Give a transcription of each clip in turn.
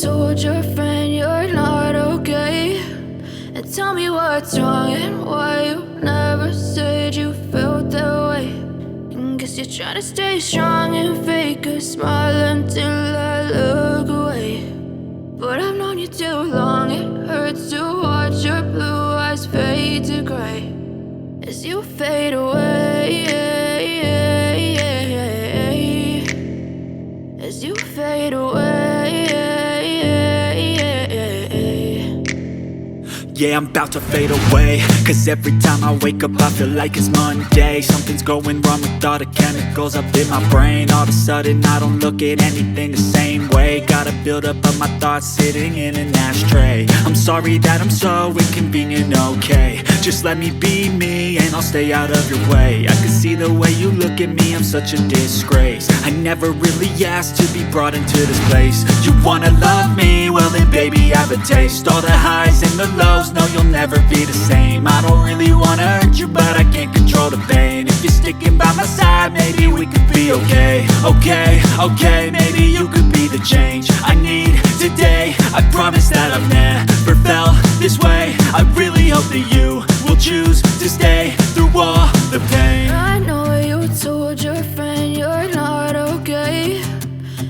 told your friend you're not okay, and tell me what's wrong and why you never said you felt that way. And guess you're trying to stay strong and fake a smile until I look away. But I've known you too long, it hurts to watch your blue eyes fade to gray as you fade away, as you fade away. Yeah, I'm about to fade away, cause every time I wake up I feel like it's Monday. Something's going wrong with all the chemicals up in my brain. All of a sudden I don't look at anything the same way. Gotta build up of my thoughts sitting in an ashtray. I'm sorry that I'm so inconvenient, okay. Just let me be me and I'll stay out of your way. I can see the way you look at me, I'm such a disgrace. I never really asked to be brought into this place. You wanna love me? Well then baby have a taste. All the highs and the lows, no you'll never be the same. I don't really wanna hurt you but I can't control the pain. If you're sticking by my side maybe we could be okay. Okay, maybe you could be the change I need today. I promise that I've never felt this way. I really hope that you will choose to stay through all the pain. I know you told your friend you're not okay,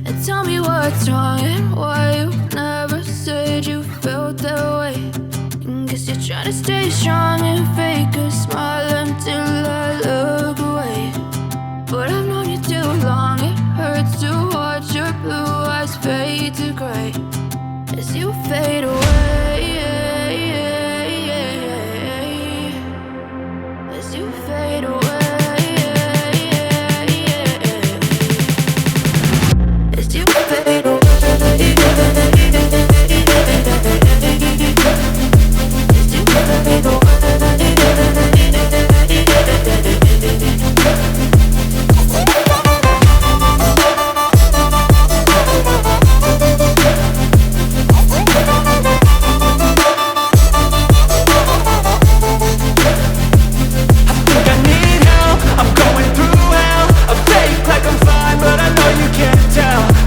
and tell me what's wrong and why you never said you felt that way. And guess you're trying to stay strong and fake a smile until I look away. But I've known you too long, it hurts to watch your blue eyes fade to gray as you fade away, as you fade away, as you fade away.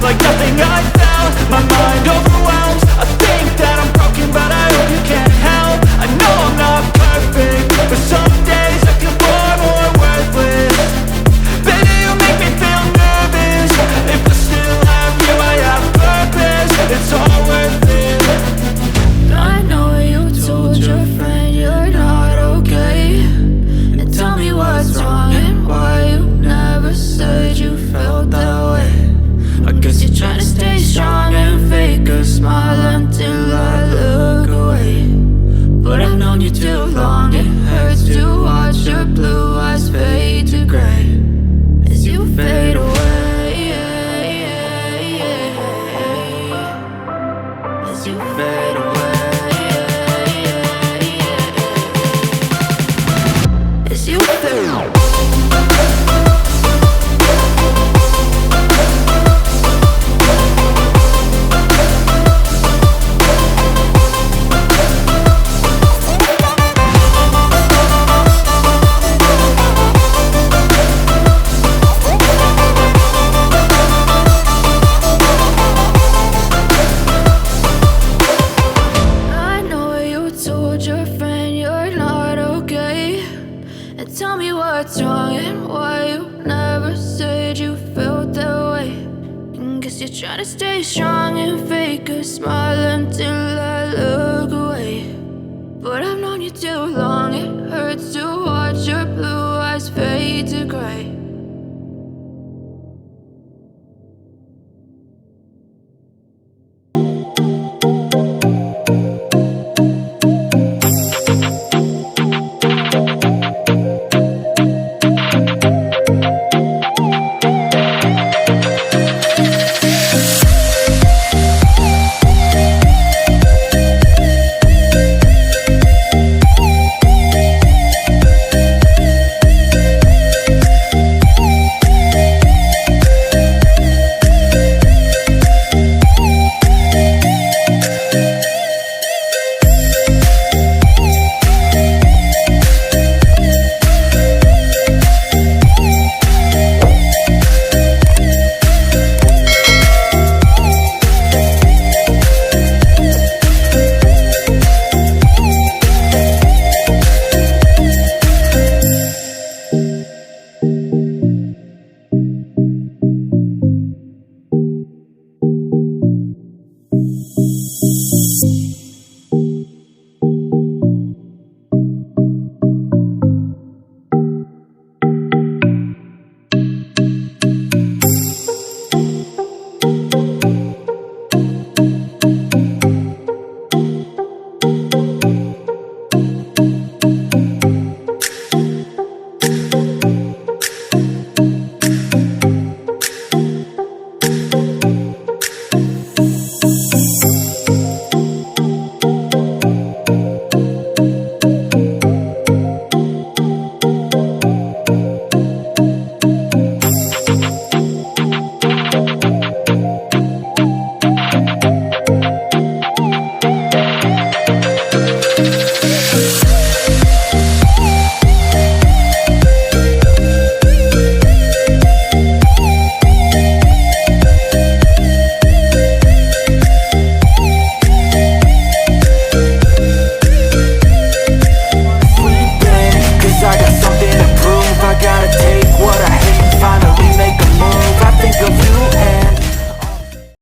Like nothing I felt, my mind overwhelmed. I think that I'm broken but I hope you can't help. I know I'm not perfect, but some days I feel far more worthless. Baby, you make me feel nervous. If I still have you, I have purpose. It's all worth it. I know you told your friend you're not okay, and tell me what's wrong and why you never said you felt that way. I guess you're trying to stay strong and fake a smile until I look away. But I've known you too long, it hurts to watch your blue eyes fade to gray as you fade away, as you fade away, as you fade away. Your friend you're not okay, and tell me what's wrong and why you never said you felt that way. And guess you're trying to stay strong and fake a smile until I look away. But I've known you too long, it hurts to watch your blue eyes fade to gray